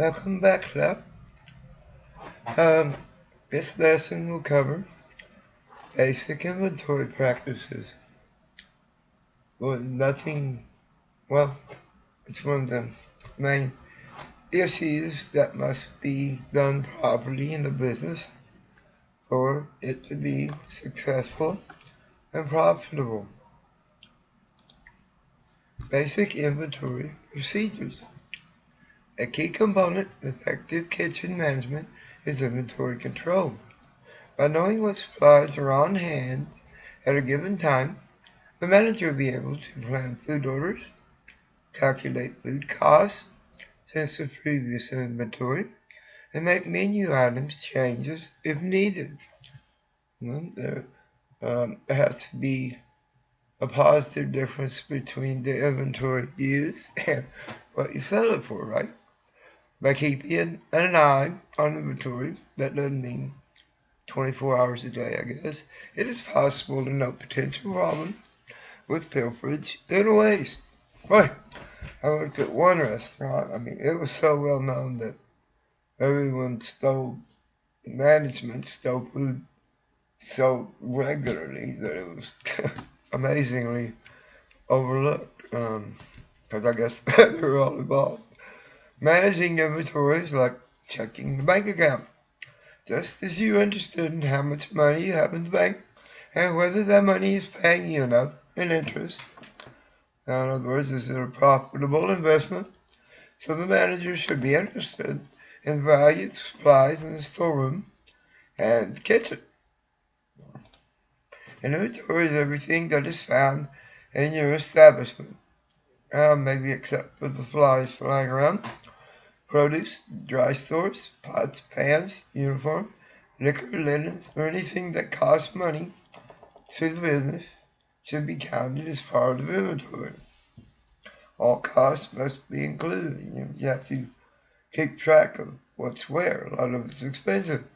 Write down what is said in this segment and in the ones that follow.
Welcome back, love. Um, this lesson will cover basic inventory practices. Well, it's one of the main issues that must be done properly in the business for it to be successful and profitable. Basic inventory procedures. A key component of effective kitchen management is inventory control. By knowing what supplies are on hand at a given time, the manager will be able to plan food orders, calculate food costs since the previous inventory, and make menu items changes if needed. There has to be a positive difference between the inventory used and what you sell it for, right? By keeping an eye on inventory, that doesn't mean 24 hours a day, I guess, it is possible to note potential problems with pilferage and waste. Boy, I worked at one restaurant. It was so well known that management stole food so regularly that it was amazingly overlooked. Because I guess they were all involved. Managing inventory is like checking the bank account. Just as you're interested in how much money you have in the bank and whether that money is paying you enough in interest. In other words, is it a profitable investment? So the manager should be interested in the value of supplies in the storeroom and the kitchen. An inventory is everything that is found in your establishment, maybe except for the flies flying around. Produce, dry stores, pots, pans, uniform, liquor, linens, or anything that costs money to the business should be counted as part of inventory. All costs must be included. You have to keep track of what's where. A lot of it's expensive.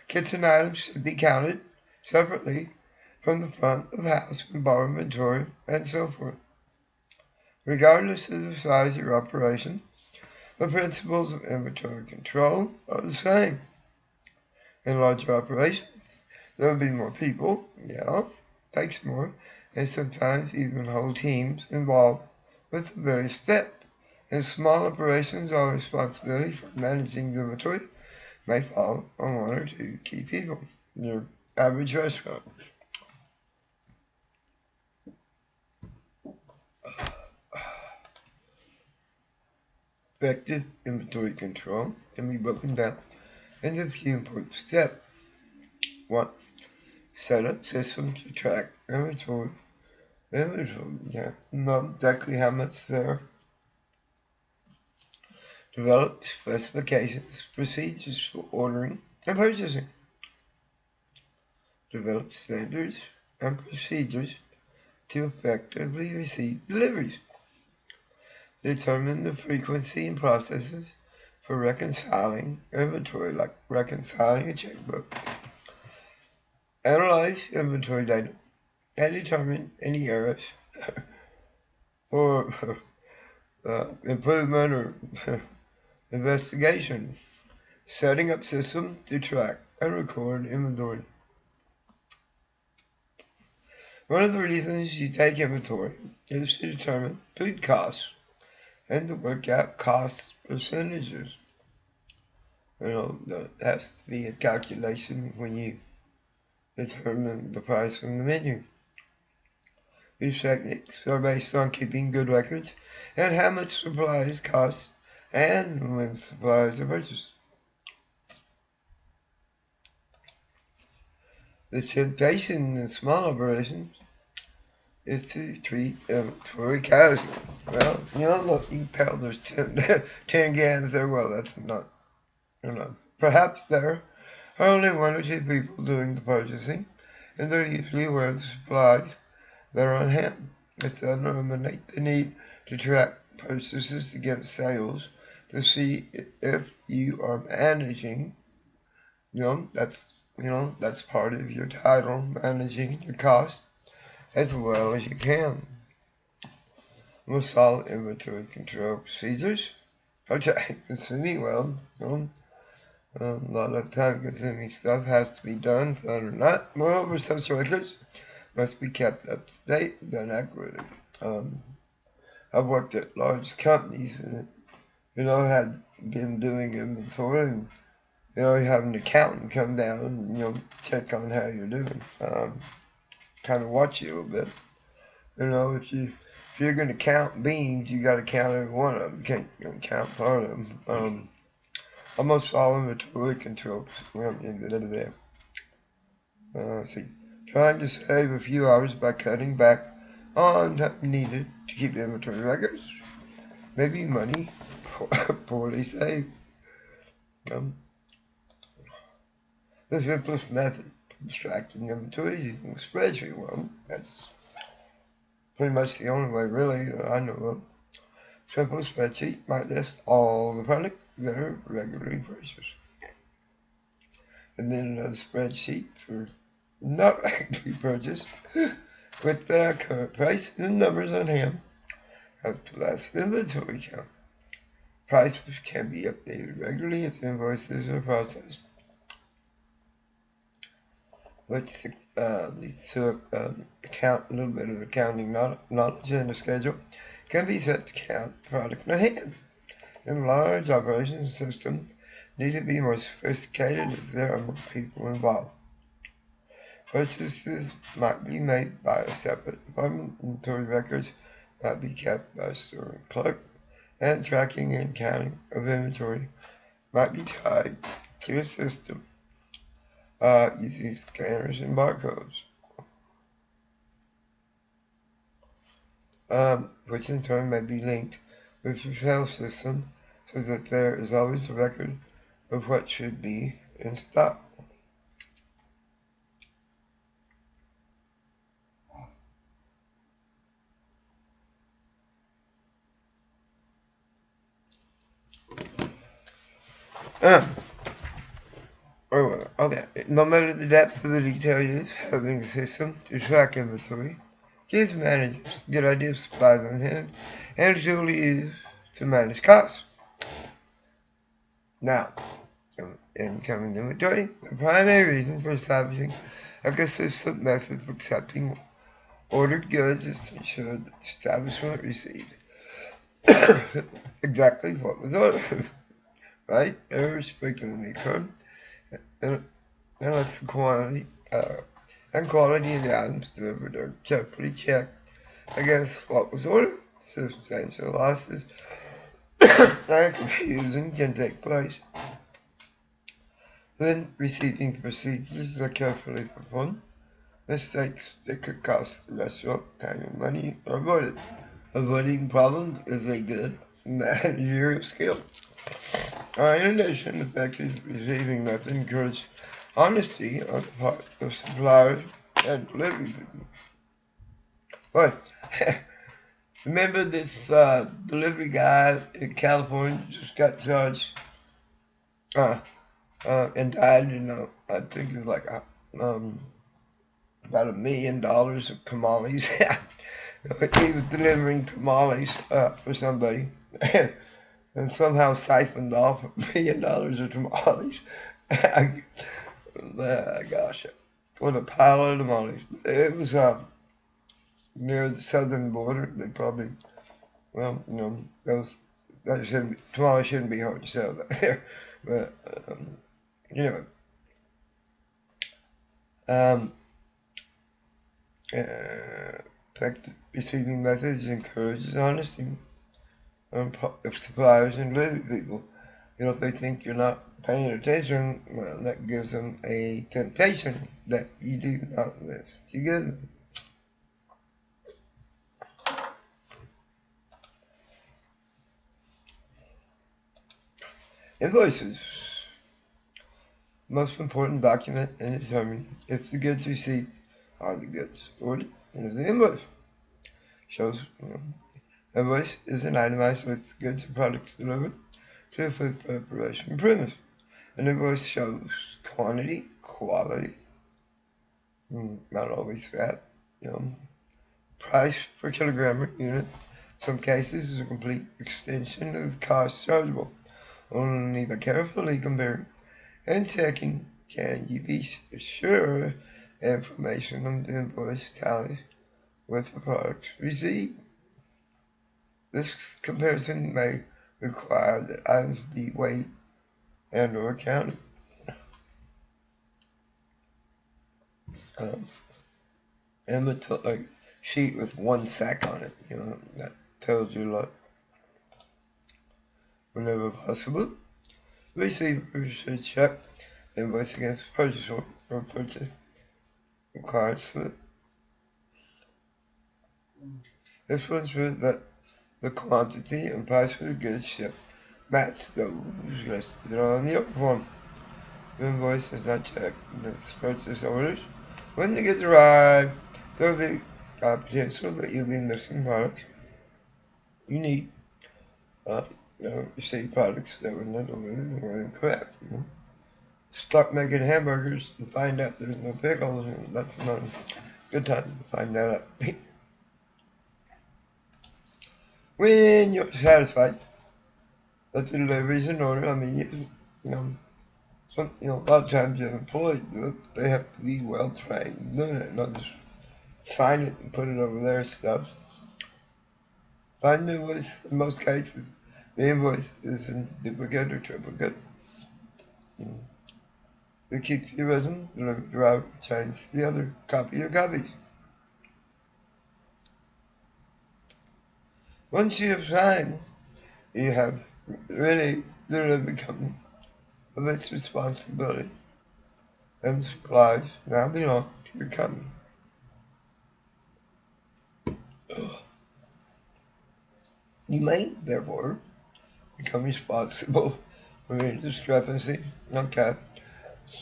Kitchen items should be counted separately from the front of house and bar inventory and so forth. Regardless of the size of your operation, the principles of inventory control are the same. In larger operations, there will be more people, takes more, and sometimes even whole teams involved with the various steps. In small operations, all responsibility for managing the inventory may fall on one or two key people. Your average restaurant. Effective inventory control can be broken down into a few important steps. 1. Set up systems to track inventory. Know exactly how much there. Develop specifications, procedures for ordering and purchasing. Develop standards and procedures to effectively receive deliveries. Determine the frequency and processes for reconciling inventory, like reconciling a checkbook. Analyze inventory data and determine any errors for improvement or investigation. Setting up systems to track and record inventory. One of the reasons you take inventory is to determine food costs and to work out cost percentages. There has to be a calculation when you determine the price from the menu. These techniques are based on keeping good records and how much supplies cost and when supplies are purchased. The temptation in small operations is to treat inventory casually. Well, look, you can tell there's 10 cans there. Well, that's not, perhaps there are only one or two people doing the purchasing, and they're usually aware of the supplies that are on hand. It doesn't eliminate the need to track purchases against sales to see if you are managing. That's part of your title, managing your costs as well as you can. With solid inventory control procedures, consuming, well, a lot of time-consuming stuff has to be done, fun or not. Moreover, such records must be kept up to date and done accurately. I've worked at large companies and, had been doing inventory and, you have an accountant come down and, check on how you're doing. Kind of watch you a little bit. If you're going to count beans, you got to count every one of them. You can't count part of them. Almost all inventory controls in the there. See, trying to save a few hours by cutting back on time needed to keep inventory records. Maybe money poorly saved. The simplest method of extracting inventory is using a spreadsheet one. That's pretty much the only way, really, that I know of. Simple spreadsheet might list all the products that are regularly purchased. And then another spreadsheet for not regularly purchased with the current price and numbers on hand up to last inventory count. Price which can be updated regularly as invoices are processed. Which leads to account a little bit of accounting knowledge and a schedule can be set to count product in hand. In large operations systems need to be more sophisticated as there are more people involved. Purchases might be made by a separate department, inventory records might be kept by a store clerk, and tracking and counting of inventory might be tied to a system using scanners and barcodes, which in turn may be linked with your sales system so that there is always a record of what should be in stock. Okay. No matter the depth of the detail used, having a system to track inventory gives managers a good idea of supplies on hand and is usually used to manage costs. Now, incoming inventory, the primary reason for establishing a consistent method for accepting ordered goods is to ensure that the establishment received exactly what was ordered. Right? Errors frequently occur, unless the quantity and quality of the items delivered are carefully checked against what was ordered. Substantial losses and confusion can take place when receiving procedures are carefully performed. Mistakes that could cost the restaurant time and money are avoided. Avoiding problems is a good managerial skill. In addition, effective receiving method encourages honesty on the part of suppliers and delivery people. But remember this delivery guy in California just got charged and died, I think it was like about $1 million of tamales. He was delivering tamales for somebody and somehow siphoned off $1 million of tamales. Gosh, what a pile of tamales. It was near the southern border. They probably, tamales shouldn't be hard to sell there. But, anyway. Effective receiving methods encourages honesty of suppliers and delivery people. If they think you're not paying attention, well, that gives them a temptation that you do not wish to give them. Invoices. Most important document in determining if the goods received are the goods ordered is the invoice. Shows, invoice is an itemized list of goods and products delivered to the food preparation premise. An invoice shows quantity, quality, not always fat, price per kilogram or unit, Some cases is a complete extension of the cost chargeable. Only by carefully comparing and checking can you be sure information on the invoice tallies with the products received. This comparison may require that items be weighed and or counted. Inventory sheet with one sack on it, that tells you a lot. Whenever possible, receivers should check the invoice against the purchase order or purchase required slip. This will ensure that the quantity and price of the goods shipped match those listed on the order form. The invoice is not checked against purchase orders. When the goods arrive, there will be potential that you'll be missing products you need. Say products that were not ordered or incorrect. Start making hamburgers and find out there's no pickles, and that's not a good time to find that out. When you're satisfied that the delivery is in order, a lot of times the employees do it, they have to be well trained doing it, not just sign it and put it over their stuff. Find the invoice, in most cases, the invoice is in duplicate or triplicate. To keep your resume, the driver change the other copy of copies. Once you have signed, you have really delivery company of its responsibility, and the supplies now belong to your company. You may, therefore, become responsible for any discrepancy. Okay.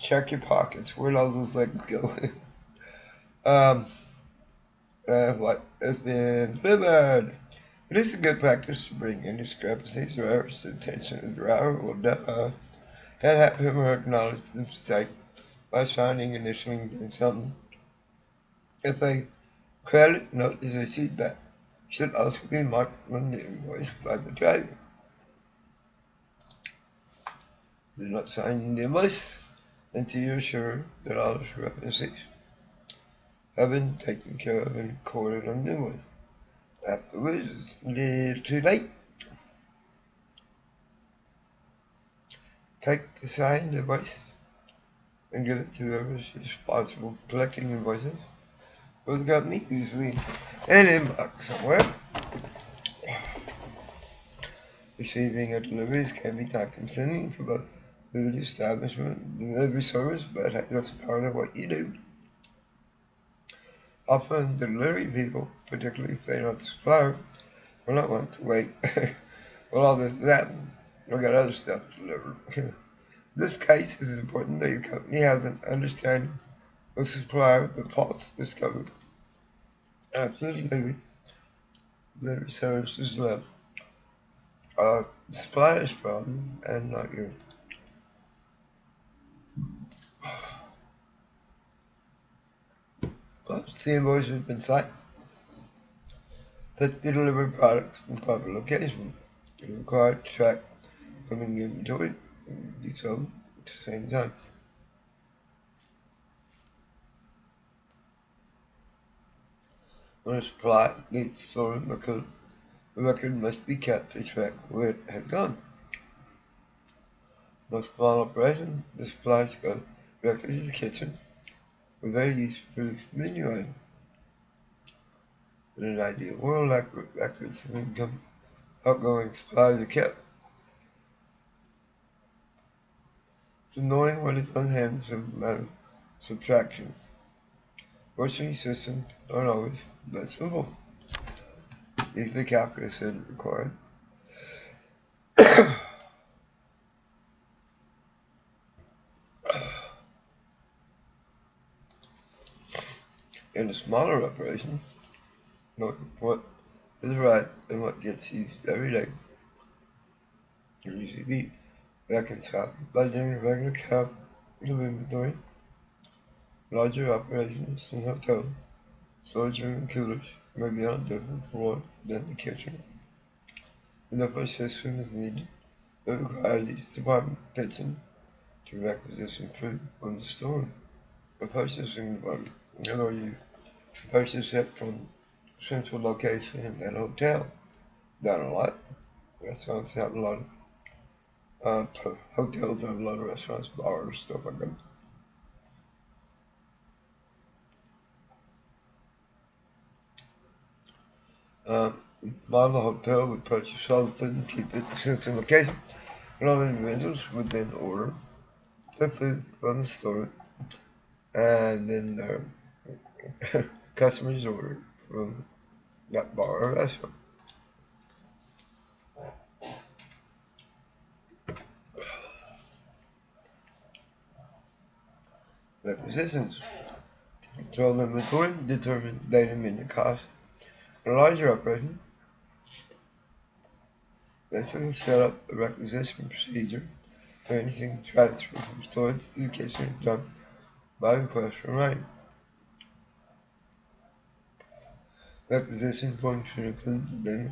Check your pockets. Where'd all those legs go? What has been delivered? It is a good practice to bring any discrepancies or errors to the attention of the driver and have him or her acknowledge the mistake by signing and issuing something. If a credit note is issued, that should also be marked on the invoice by the driver. Do not sign the invoice until you're sure that all discrepancies have been taken care of and recorded on the invoice. Afterwards, it's a little too late. Take the signed invoice and give it to whoever is responsible for collecting invoices for the company, usually an inbox somewhere. Receiving a deliveries can be time consuming for both the establishment and delivery service, but that's part of what you do. Often the delivery people, particularly if they're not the supplier, will not want to wait while all this is happening. They'll get other stuff delivered. In this case, it is important that your company has an understanding of the supplier of the faults discovered after the delivery service is left. The supplier's problem and not yours. Once the invoice has been signed, put the delivered products in proper location. You're required to track coming inventory and be sold at the same time. When a supply needs stored record, the record must be kept to track where it has gone. Most small operations, the supplies go directly to the kitchen, where they use to produce menu items. In an ideal world, records of income, outgoing supplies are kept. So knowing what is on hand is a matter of subtraction. Fortunately, systems aren't always that simple. Use the calculus as required. In a smaller operation, know what is right and what gets used every day can usually be reconciled by doing a regular count of inventory. Larger operations in hotels, storage room and coolers maybe on a different floor than the kitchen. Another system is needed. It requires each department kitchen to requisition food from the store. The purchasing department, you purchase it from central location in that hotel. Done a lot. Restaurants have a lot of, hotels have a lot of restaurants, bars, stuff like that. Model hotel would purchase all the food and keep it in central location. And all individuals would then order the food from the store, and then their customers order from that bar or restaurant. Requisitions. Control inventory, determine data menu cost. In a larger operation, this will set up a requisition procedure for anything transferred from storage to the kitchen done by request from writing. Requisition forms should include the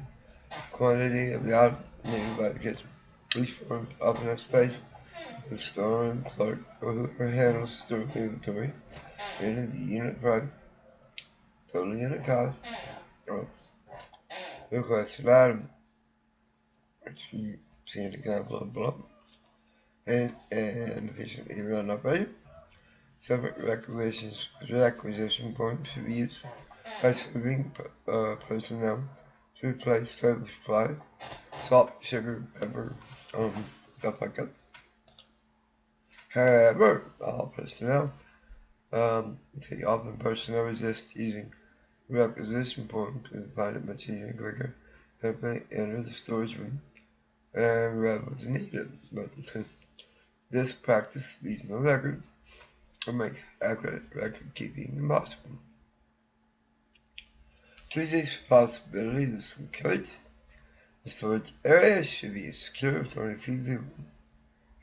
quantity of the item needed by the kitchen. These forms often have space for the store and clerk or whoever handles the store inventory, meaning the unit price, total unit cost, or requested item, which you see an example of below, and efficiently run operation. Separate requisition forms should be used by serving personnel to replace table supply, salt, sugar, pepper, stuff like that. However, all personnel, often personnel resist using requisition forms to find it much easier and quicker if they enter the storage room and grab what's needed. But this practice leaves no record or makes accurate record keeping impossible. To reduce possibilities of some codes, the storage area should be secure with only a few people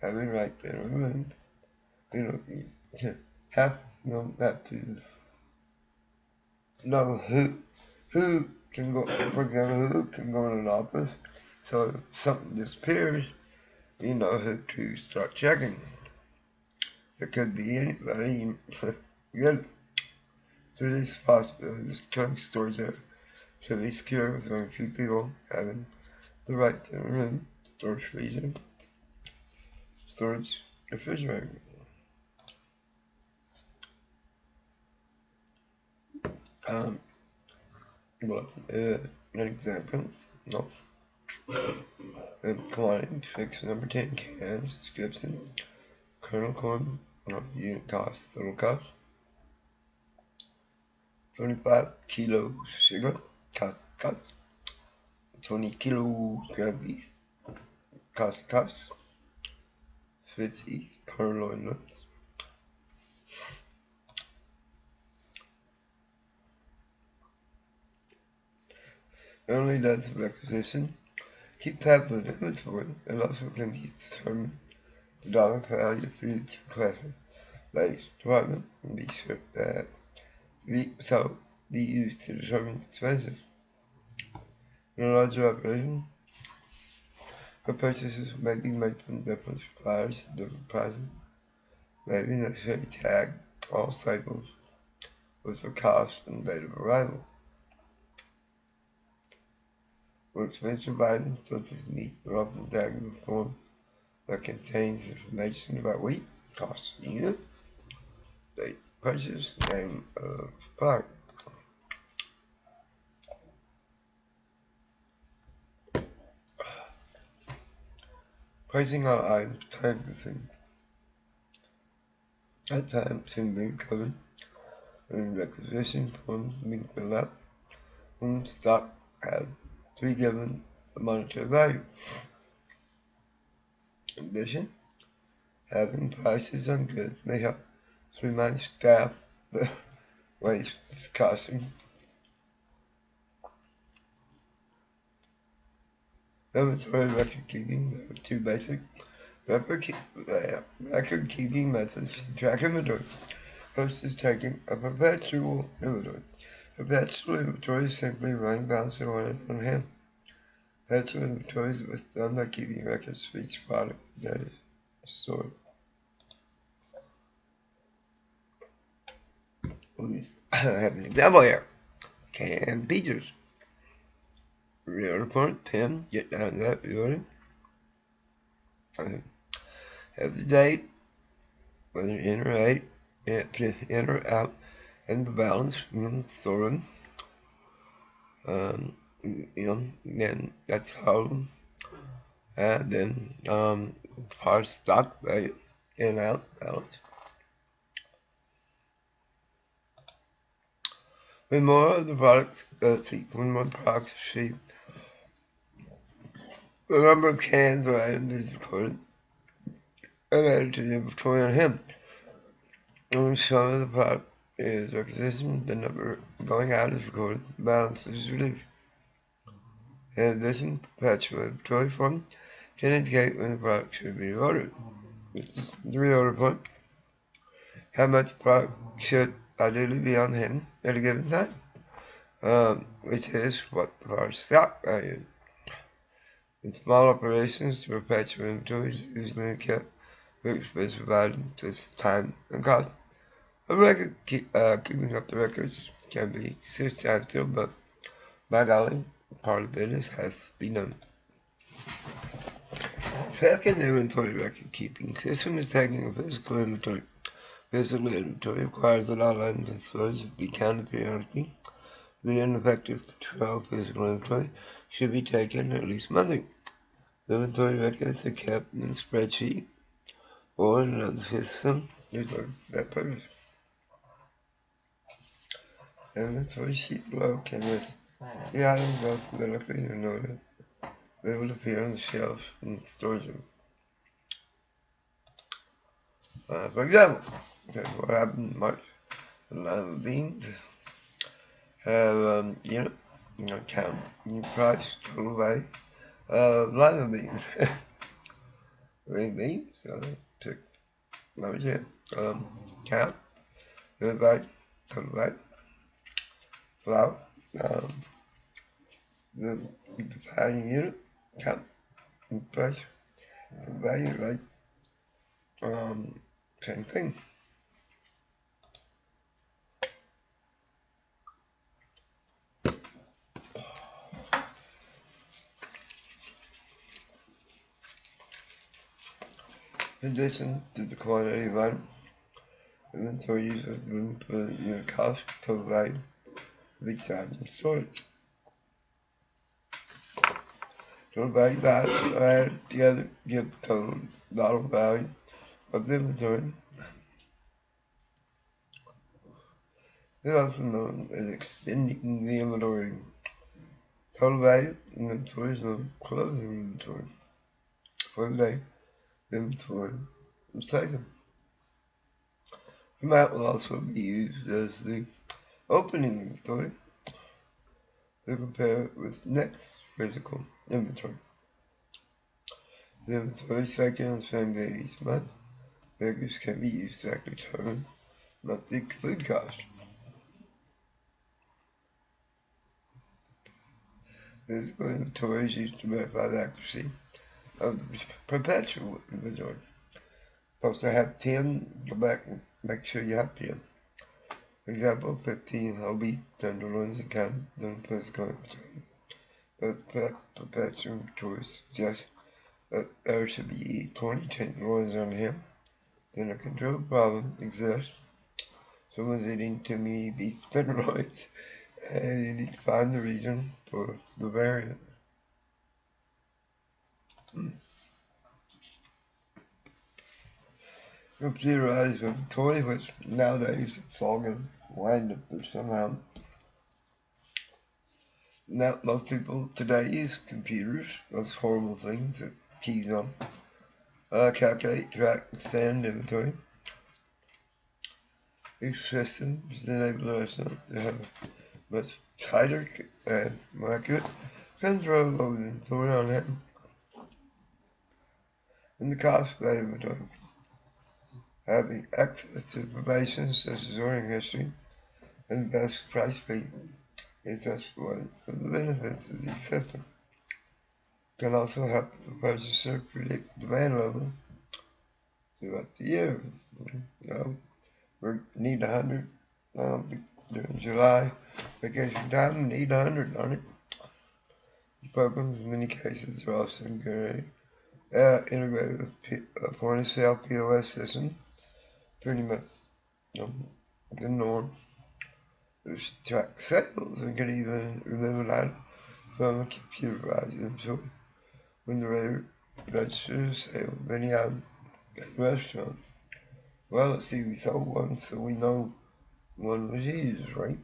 having right to removed. You don't have to know who can go, for example, who can go in an office. So if something disappears, you know who to start checking. It could be anybody. Good. To reduce possibilities, current storage area should be secure with only a few people having the right to remove storage freezer, storage refrigerator. An example, no. Quantity, fixed number 10 cans, description, kernel corn, unit cost, total cost. 25 kilos sugar, cost. 20 kilos ground beef, cost. 50 purloin nuts. Not only does the requisition keep tabs on inventory, it also can be determined the dollar value for each requested by each department and be sure that be used to determine expenses. In a larger operation, the purchases may be made from different suppliers at different prices. Maybe necessary to tag all cycles with the cost and date of arrival. For expensive items such as meat are often tagged with a form that contains information about weight, cost, unit, date purchase, name of supplier. Pricing all items time within that time soon being covered and requisition forms being filled out when stock has to be given a monetary value. In addition, having prices on goods may help to remind staff that waste is costing. Inventory record keeping, there are two basic record keeping methods to track inventory. First is taking a perpetual inventory. Perpetual inventory is simply running balancing order on hand. Perpetual inventory is done by keeping records for each product that is stored. We have an example here. Canned pizzas. Reorder point, pen, get down to that, reorder. Have the date, whether in or out, in or out, and the balance, store them. Then that's how, and then part stock value, in and out, balance. When more of the product, when more products are shipped, the number of cans or items is recorded and added to the inventory on him. When some of the product is requisition, the number going out is recorded, the balance is relieved. In addition, perpetual inventory form can indicate when the product should be ordered. This is the reorder point. How much product should ideally be on hand at a given time, which is what our stock value. In small operations, the perpetual inventory is usually kept with space provided to time and cost. A record keeping up the records can be 6 times still, but by golly, part of the business has to be done. Second, inventory record keeping system is taking a physical inventory. Physical inventory requires that all items and stores be counted periodically. The ineffective control of physical inventory should be taken at least monthly. The inventory records are kept in a spreadsheet or in another system for that purpose. The inventory sheet below can list the items alphabetically in order they will appear on the shelf in the storage room. For example, that's what happened in March. The line of beans have unit, count, unit price, total value, line of beans. Green beans, so pick number 10, count, unit value, total value, flour, the value unit, count, unit price, total value, right, same thing. In addition to the quantity of item, inventory users will put unit cost, total value of each item in storage. Total value values are added together to give total dollar value of the inventory. It is also known as extending the inventory. Total value inventory is the closing inventory for the day. Inventory was taken. The map will also be used as the opening inventory to compare it with next physical inventory. The inventory is taken on the same day each month. Figures can be used to determine monthly food cost. Physical inventory is used to verify the accuracy of the perpetual inventory. Supposed to have 10, go back and make sure you have 10. For example, 15 whole beef tenderloins and counted during physical inventory. But perpetual inventory suggests that there should be 20 tenderloins on hand. Then a control problem exists. Someone's eating too many beef tenderloins, and you need to find the reason for the variance. Computerized inventory, which nowadays it's all going to wind up somehow. Now, most people today use computers, those horrible things that keys on. Calculate, track, and send inventory. These systems enable us to have a much tighter and more accurate control of the inventory on hand and the cost of that inventory. Having access to information such as ordering history, and the best price paid is just one of the benefits of these systems. Can also help the purchaser predict demand level throughout the year. We need 100 during July vacation time. Need 100 on it. The programs in many cases are also integrated with point of sale POS system. Pretty much the norm. Which track sales and can even remove an item from a computerized inventory when the registers sale many items at the restaurant. Well, let's see, we sold one, so we know one was used, right?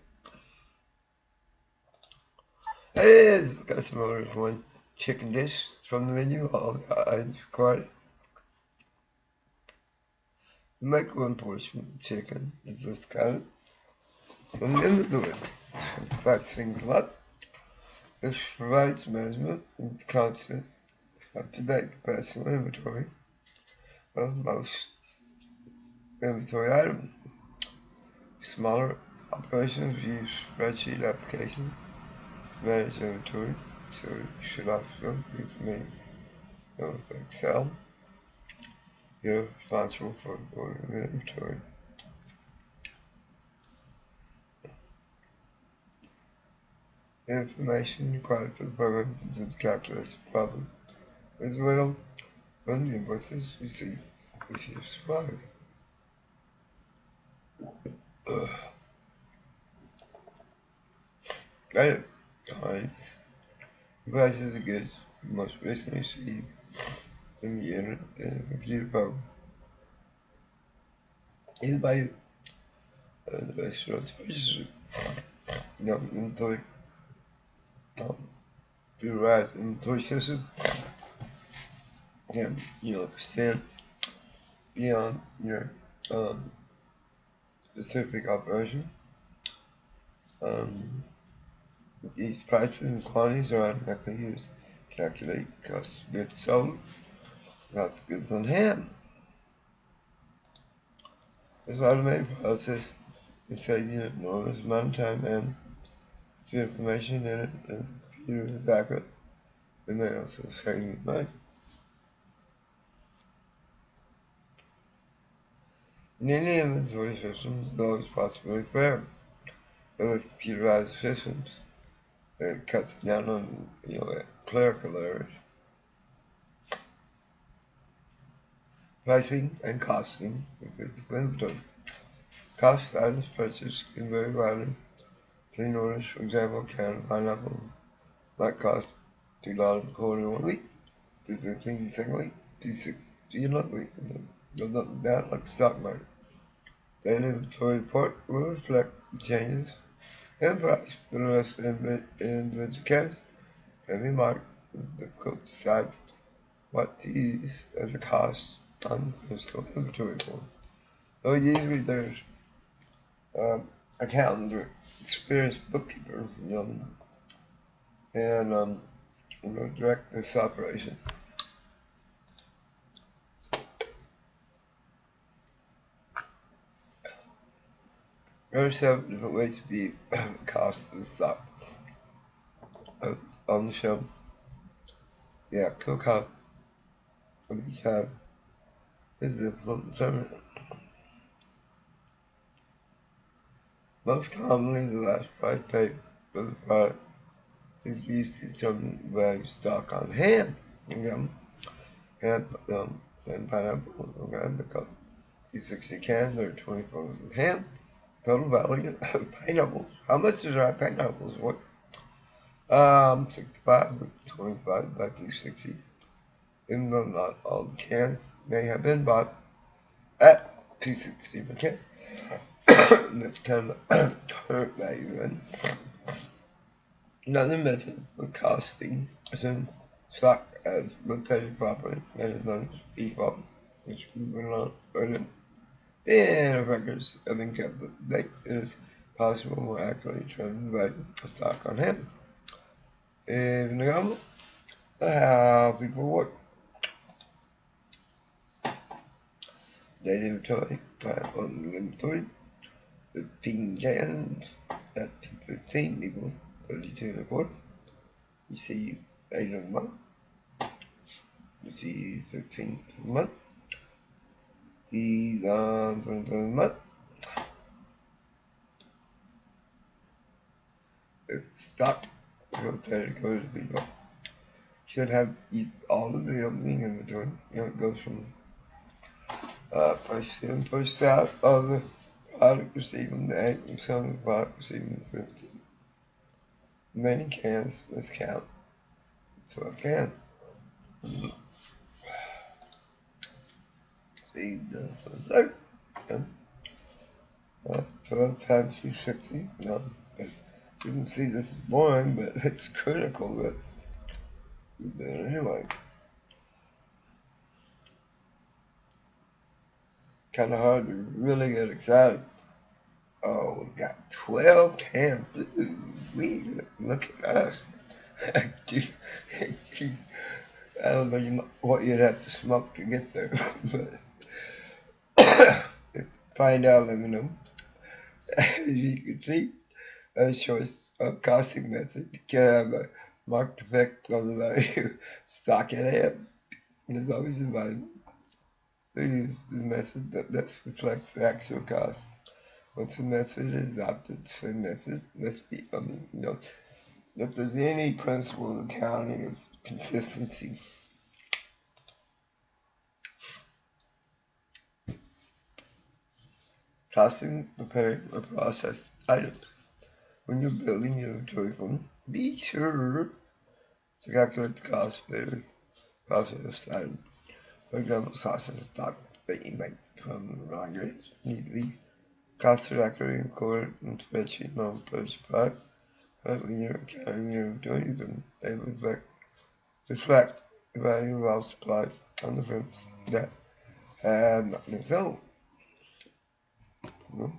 It is customer orders one chicken dish from the menu, all the items required. Make one portion of chicken is discounted from the inventory. That's things a lot. This provides management with constant, up-to-date personal inventory of most inventory items. Smaller operations use spreadsheet applications to manage inventory, so you should also be familiar with Excel. You're responsible for ordering inventory. The information required for the program to calculate the problem as well from the invoices received with your supplier. Credit times the prices of goods most recently received from the internet and computer program. Either by the restaurant's purchaser, inventory, computerized inventory system, and extend beyond your specific operation. These prices and quantities are automatically used to calculate cost of goods sold, cost of goods on hand. This automated process is saving an enormous amount of time and the information in it and the computer is accurate, and they also save you money. In any inventory system, there's always possibility for error. But with computerized systems, it cuts down on clerical errors. Pricing and costing of physical inventory. Cost of items purchased can vary widely. Plain orders, for example, a can of pineapple might cost $2 a quarter 1 week, $2.15 the second week, $2.60 another week. Goes up and down like the stock market. The inventory report will reflect the changes in price for the rest of the individual accounts. Every mark is difficult to decide what to use as a cost on the physical inventory report. So usually there's accountants or experienced bookkeeper, and direct this operation. There are 7 different ways to view the cost of the stock on the shelf. The actual cost of each item is difficult to determine. Most commonly, the last price paid for the product is used to determine the value of stock on hand. And pineapple, because $2.60 cans are 24 in hand. Total value of pineapples. How much is our pineapples worth? 65 with 25 by 260. Even though not all the cans may have been bought at $2.60 per can. That's kind of the current value then. Another method for costing is in stock as rotated properly and is known as default, which we will not earlier. And if records have been kept up to date, it is possible to more accurately determine the value of stock on hand. Here's an example of how people work. Data inventory, inventory. 15 cans, that's 15 equals 32 and a quarter. You see 8 of a month. You see 13 of a month. He's on 23 of a month. Stop. Rotate it goes to people. Should have all of the opening inventory. It goes from first in, first out of the product receiving the 8 and some of the product receiving the 15. Many cans, let's count 12 cans. See, the 12 times 260. No, but you can see this is boring, but it's critical that you do it anyway. Kind of hard to really get excited. Oh, we got 12 cans. Ooh, look at us. I don't know what you'd have to smoke to get there, but find out, let me know. As you can see, a choice of costing method can have a marked effect on the value stock at hand. There's always a value. They use the method that best reflects the actual cost. Once a method is adopted, the same method must be, if there's any principle of accounting, it's consistency. Costing, preparing, or processed items. When you're building your inventory fund, be sure to calculate the cost of every processed item. For example, sauces stock that you make from raw ingredients need to be costed accurately recorded in spreadsheet on purchase product. But when you're accounting your inventory, you can able to reflect the value of all supplies on the fruits that have not been sold. Well,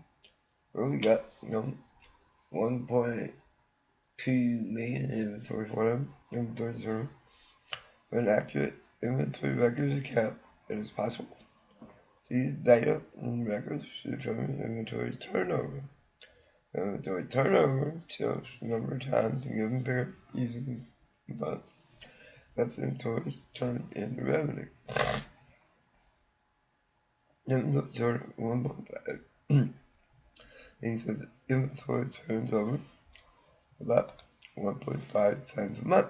we got 1.2 million inventory for them. Inventory reserve. An accurate inventory records account that is possible. These data and records should determine inventory turnover. Inventory turnover shows the number of times a given period using the month that the inventory is turned into revenue. Inventory 1.5 means that the inventory turns over about 1.5 times a month,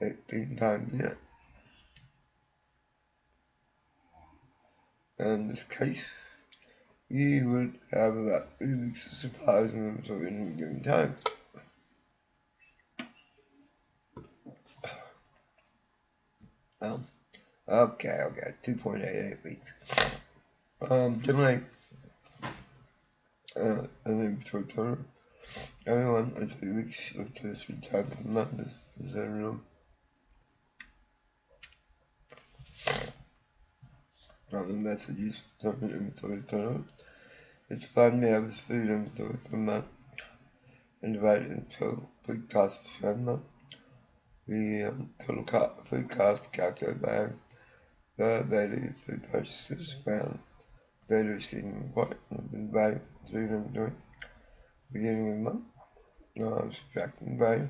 18 times a year. In this case, you would have about 3 weeks of supplies and inventory at any given time. Okay, 2.88 weeks. Generally, an inventory turnover. Everyone at 3 weeks or 2 to 3 times a month is a rule. The method used to determine inventory turnover is to find the average food inventory per month and divide it into food cost per month. The total food cost calculated by the value of food purchases found value receiving report and then value of food inventory beginning of the month. Subtracting value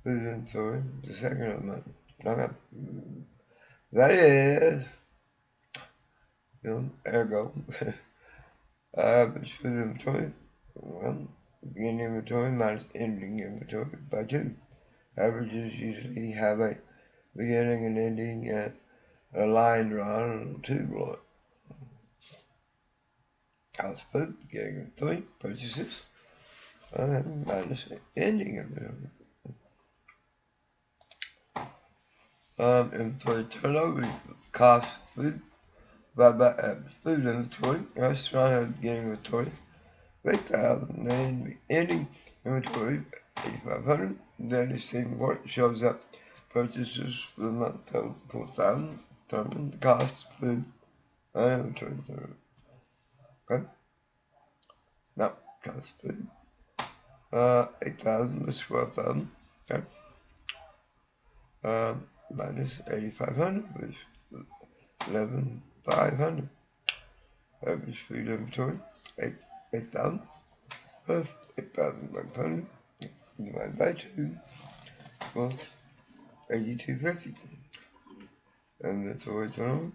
food inventory the second of the month. Okay. That is ergo average food inventory, beginning inventory minus ending inventory by 2. Averages usually have a beginning and ending and a line drawn on a 2 below it. Cost of food, beginning inventory, purchases, minus ending inventory. Inventory turnover, cost of food, divided by average food inventory. Restaurant has beginning inventory 8,000, then ending inventory 8,500. Then the same report shows up purchases for the month total 4,000. Determine the cost of food and inventory turnover. Okay? Now, cost of food 8,000 is 12,000. Okay? Minus 8,500 is 11,500. Average food inventory 8,000 plus 8,100 divided by 2 equals 8250. Inventory turnover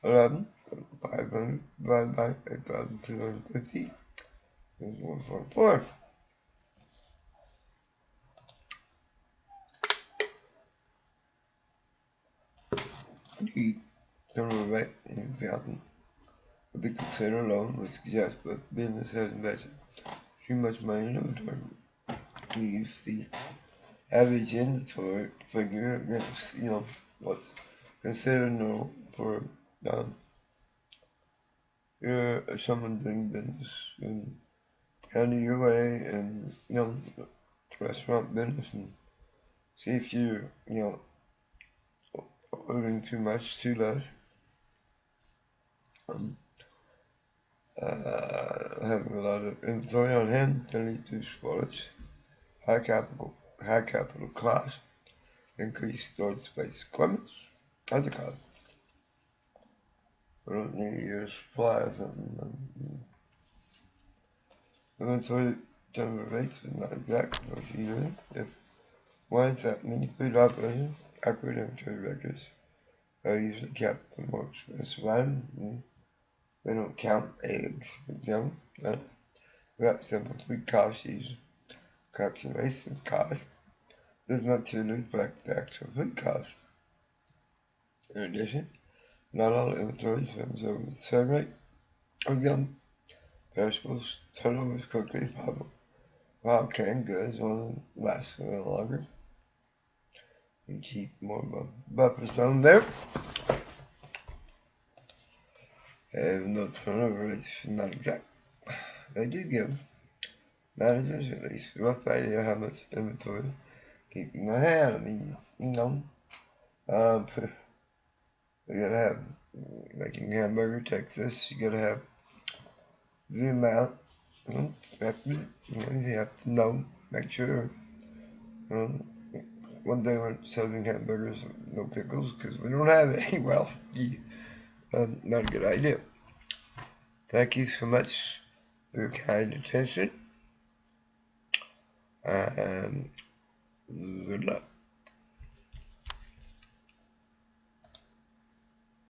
11,500 divided by 8,250 is 1.4. The turnover rate in accounting would be considered low, which suggests that business has invested too much money in inventory. We use the average inventory figure against, what's considered normal for someone doing business in kind of your way and, restaurant business, and see if you're, ordering too much, too less. Having a lot of inventory on hand can lead to spolage, high capital cost, increased storage space requirements, other costs. We don't need a year's supply or something. Inventory turnover rates are not exact, nor either. If one is happening, food operations, accurate inventory records are usually kept for more expensive items. They don't count eggs, for example. Without simple food costs used calculation cost does not truly reflect the actual food cost. In addition, not all inventory turns over the same rate. For example, perishables turn over as quickly as possible, while canned goods will last a little longer. You keep more buffer zone there. Even though turnover rates are not exact, they do give managers at least a rough idea how much inventory keeping on hand. I mean, you gotta have, making hamburger Texas, you gotta have the amount expected. You have to know, make sure. One day we're serving hamburgers with no pickles because we don't have any. Well, not a good idea. Thank you so much for your kind attention, and good luck.